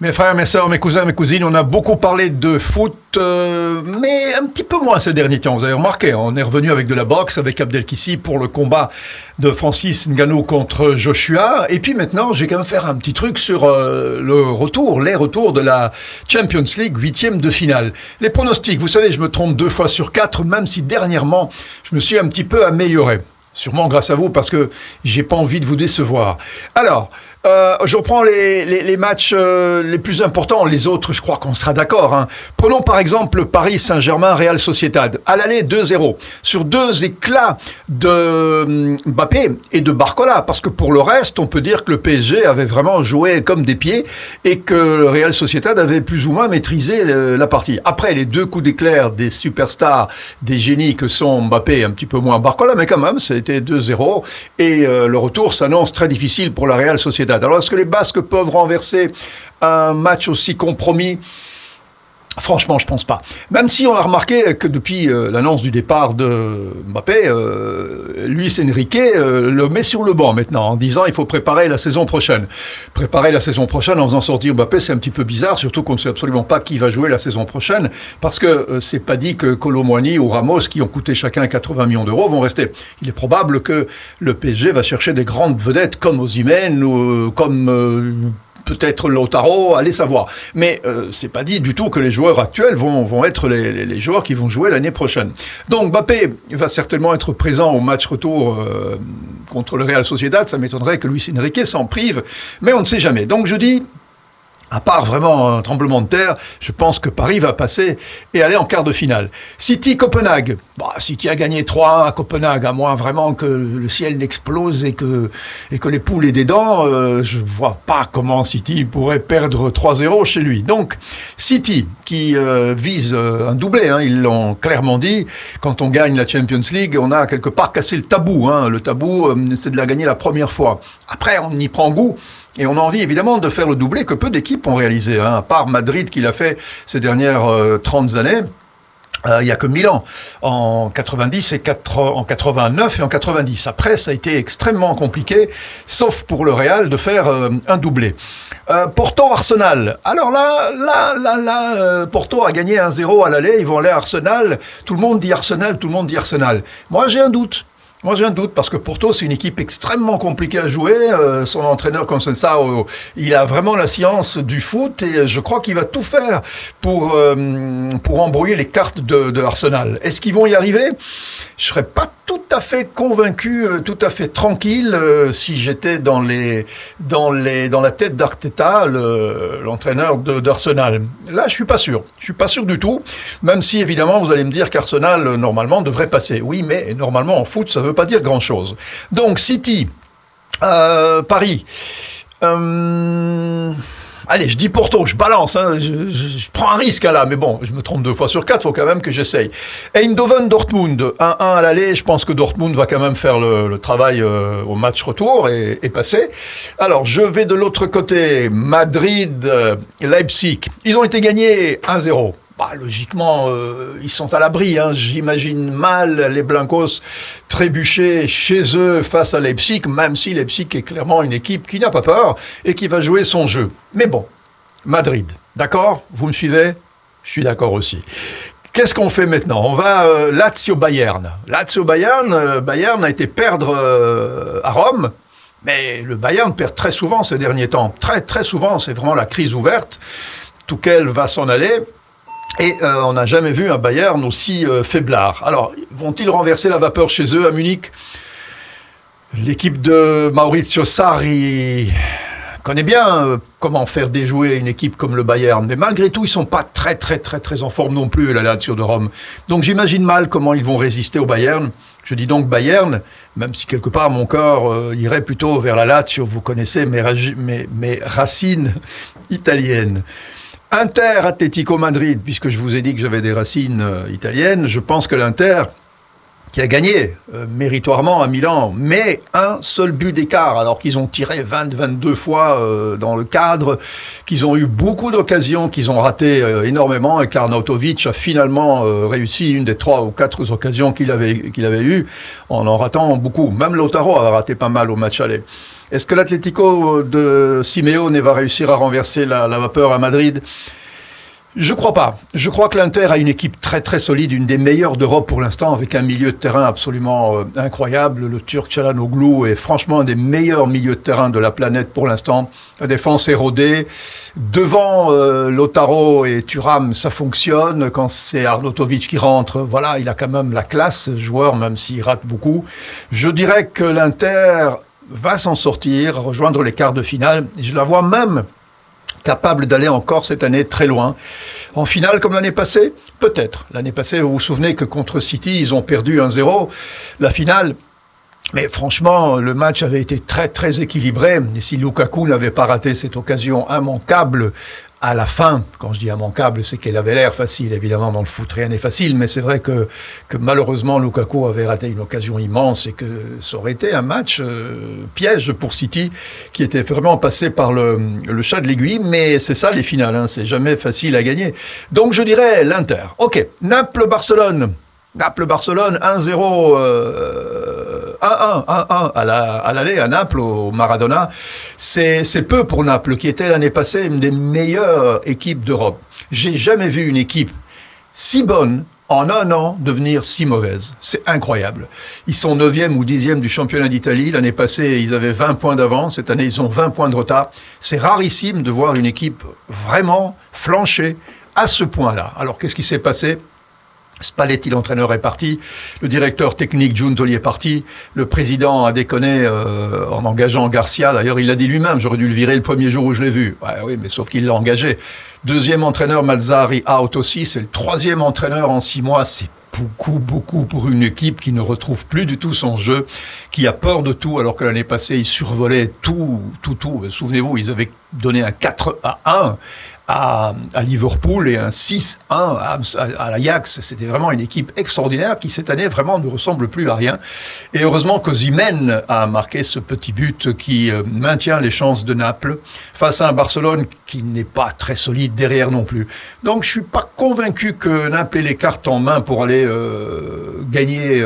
Mes frères, mes sœurs, mes cousins, mes cousines, on a beaucoup parlé de foot, mais un petit peu moins ces derniers temps. Vous avez remarqué, on est revenu avec de la boxe, avec Abdelkissi pour le combat de Francis Ngannou contre Joshua. Et puis maintenant, je vais quand même faire un petit truc sur les retours de la Champions League, 8e de finale. Les pronostics, vous savez, je me trompe 2 fois sur 4, même si dernièrement, je me suis un petit peu amélioré. Sûrement grâce à vous, parce que j'ai pas envie de vous décevoir. Alors, je reprends les matchs les plus importants. Les autres, je crois qu'on sera d'accord. Hein. Prenons par exemple Paris Saint-Germain, Real Sociedad. À l'aller, 2-0. Sur 2 éclats de Mbappé et de Barcola. Parce que pour le reste, on peut dire que le PSG avait vraiment joué comme des pieds et que le Real Sociedad avait plus ou moins maîtrisé la partie. Après, les 2 coups d'éclair des superstars, des génies que sont Mbappé et un petit peu moins Barcola, mais quand même, ça a été 2-0. Et le retour s'annonce très difficile pour la Real Sociedad. Alors, est-ce que les Basques peuvent renverser un match aussi compromis ? Franchement, je pense pas. Même si on a remarqué que depuis l'annonce du départ de Mbappé, Luis Enrique le met sur le banc maintenant, en disant il faut préparer la saison prochaine. Préparer la saison prochaine en faisant sortir Mbappé, c'est un petit peu bizarre, surtout qu'on ne sait absolument pas qui va jouer la saison prochaine, parce que c'est pas dit que Kolo Muani ou Ramos, qui ont coûté chacun 80 millions d'euros, vont rester. Il est probable que le PSG va chercher des grandes vedettes comme Osimhen ou comme... peut-être Lautaro, allez savoir. Mais c'est pas dit du tout que les joueurs actuels vont être les joueurs qui vont jouer l'année prochaine. Donc Mbappé va certainement être présent au match retour contre le Real Sociedad. Ça m'étonnerait que Luis Enrique s'en prive, mais on ne sait jamais. Donc je dis, à part vraiment un tremblement de terre, je pense que Paris va passer et aller en quart de finale. City-Copenhague. City a gagné 3-1 à Copenhague, à moins vraiment que le ciel n'explose et que les poules aient des dents. Je ne vois pas comment City pourrait perdre 3-0 chez lui. Donc, City, qui vise un doublé, hein, ils l'ont clairement dit, quand on gagne la Champions League, on a quelque part cassé le tabou. Hein. Le tabou, c'est de la gagner la première fois. Après, on y prend goût. Et on a envie évidemment de faire le doublé que peu d'équipes ont réalisé, hein, à part Madrid qui l'a fait ces dernières 30 années. Il n'y a que Milan en 90 et en 89 et en 90. Après, ça a été extrêmement compliqué, sauf pour le Real, de faire un doublé. Porto-Arsenal. Alors là, Porto a gagné 1-0 à l'aller. Ils vont aller à Arsenal. Tout le monde dit Arsenal. Moi, j'ai un doute. Parce que Porto, c'est une équipe extrêmement compliquée à jouer. Son entraîneur, Conceição, il a vraiment la science du foot et je crois qu'il va tout faire pour embrouiller les cartes de Arsenal. Est-ce qu'ils vont y arriver ? Je ne serais pas tout à fait convaincu, tout à fait tranquille si j'étais dans la tête d'Arteta, l'entraîneur d'Arsenal. Là, je suis pas sûr du tout, même si évidemment vous allez me dire qu'Arsenal normalement devrait passer. Oui, mais normalement en foot, ça veut pas dire grand-chose. Donc City, Paris. Allez, je dis Porto, je balance, hein, je prends un risque là, mais bon, je me trompe 2 fois sur 4, il faut quand même que j'essaye. Eindhoven-Dortmund, 1-1 à l'aller, je pense que Dortmund va quand même faire le travail au match retour et passer. Alors, je vais de l'autre côté, Madrid-Leipzig, ils ont été gagnés 1-0. Logiquement, ils sont à l'abri. Hein. J'imagine mal les Blancos trébucher chez eux face à Leipzig, même si Leipzig est clairement une équipe qui n'a pas peur et qui va jouer son jeu. Mais bon, Madrid, d'accord ? Vous me suivez ? Je suis d'accord aussi. Qu'est-ce qu'on fait maintenant ? On va Lazio-Bayern. Bayern a été perdre à Rome, mais le Bayern perd très souvent ces derniers temps. Très, très souvent, c'est vraiment la crise ouverte. Tuchel va s'en aller. Et on n'a jamais vu un Bayern aussi faiblard. Alors, vont-ils renverser la vapeur chez eux à Munich ? L'équipe de Maurizio Sarri connaît bien comment faire déjouer une équipe comme le Bayern. Mais malgré tout, ils ne sont pas très, très, très, très en forme non plus, la Lazio de Rome. Donc j'imagine mal comment ils vont résister au Bayern. Je dis donc Bayern, même si quelque part mon corps irait plutôt vers la Lazio. Vous connaissez mes racines italiennes. Inter Atlético Madrid, puisque je vous ai dit que j'avais des racines italiennes, je pense que l'Inter, qui a gagné méritoirement à Milan, mais un seul but d'écart, alors qu'ils ont tiré 22 fois dans le cadre, qu'ils ont eu beaucoup d'occasions, qu'ils ont raté énormément, et qu'Arnautovic a finalement réussi une des 3 ou 4 occasions qu'il avait eues, en ratant beaucoup. Même Lautaro a raté pas mal au match aller. Est-ce que l'Atlético de Simeone va réussir à renverser la vapeur à Madrid ? Je crois pas. Je crois que l'Inter a une équipe très très solide, une des meilleures d'Europe pour l'instant, avec un milieu de terrain absolument incroyable. Le Turc Çalhanoğlu est franchement un des meilleurs milieux de terrain de la planète pour l'instant. La défense est rodée. Devant Lautaro et Thuram, ça fonctionne. Quand c'est Arnautovic qui rentre, voilà, il a quand même la classe, joueur, même s'il rate beaucoup. Je dirais que l'Inter va s'en sortir, rejoindre les quarts de finale. Et je la vois même capable d'aller encore cette année très loin. En finale, comme l'année passée, peut-être. L'année passée, vous vous souvenez que contre City, ils ont perdu 1-0. La finale, mais franchement, le match avait été très très équilibré. Et si Lukaku n'avait pas raté cette occasion immanquable à la fin, quand je dis immanquable, c'est qu'elle avait l'air facile, évidemment, dans le foot, rien n'est facile, mais c'est vrai que malheureusement, Lukaku avait raté une occasion immense et que ça aurait été un match piège pour City, qui était vraiment passé par le chat de l'aiguille, mais c'est ça les finales, hein, c'est jamais facile à gagner. Donc je dirais l'Inter. Ok, Naples-Barcelone. Naples-Barcelone, 1-0, 1-1 à l'aller à Naples, au Maradona. C'est peu pour Naples, qui était l'année passée une des meilleures équipes d'Europe. J'ai jamais vu une équipe si bonne en un an devenir si mauvaise. C'est incroyable. Ils sont 9e ou 10e du championnat d'Italie. L'année passée, ils avaient 20 points d'avance. Cette année, ils ont 20 points de retard. C'est rarissime de voir une équipe vraiment flancher à ce point-là. Alors, qu'est-ce qui s'est passé ? Spalletti, l'entraîneur, est parti. Le directeur technique, Giuntoli, est parti. Le président a déconné en engageant Garcia. D'ailleurs, il l'a dit lui-même. J'aurais dû le virer le premier jour où je l'ai vu. Ouais, oui, mais sauf qu'il l'a engagé. Deuxième entraîneur, Mazzarri, out aussi. C'est le troisième entraîneur en 6 mois. C'est beaucoup pour une équipe qui ne retrouve plus du tout son jeu, qui a peur de tout, alors que l'année passée, ils survolaient tout. Souvenez-vous, ils avaient donné un 4-1 à Liverpool et un 6-1 à l'Ajax. C'était vraiment une équipe extraordinaire qui, cette année, vraiment ne ressemble plus à rien. Et heureusement que Osimhen a marqué ce petit but qui maintient les chances de Naples face à un Barcelone qui n'est pas très solide derrière non plus. Donc, je suis pas convaincu que Naples ait les cartes en main pour aller gagner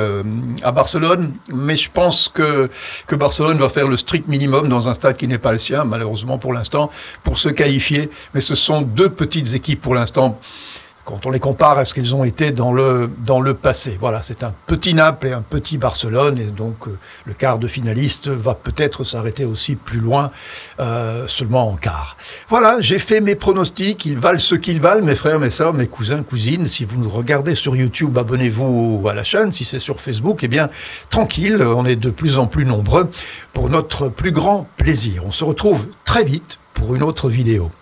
à Barcelone, mais je pense que Barcelone va faire le strict minimum dans un stade qui n'est pas le sien, malheureusement pour l'instant, pour se qualifier. Mais ce sont deux petites équipes pour l'instant, quand on les compare à ce qu'ils ont été dans le passé. Voilà, c'est un petit Naples et un petit Barcelone, et donc le quart de finaliste va peut-être s'arrêter aussi plus loin, seulement en quart. Voilà, j'ai fait mes pronostics, ils valent ce qu'ils valent, mes frères, mes sœurs, mes cousins, cousines. Si vous nous regardez sur YouTube, abonnez-vous à la chaîne. Si c'est sur Facebook, eh bien, tranquille, on est de plus en plus nombreux pour notre plus grand plaisir. On se retrouve très vite pour une autre vidéo.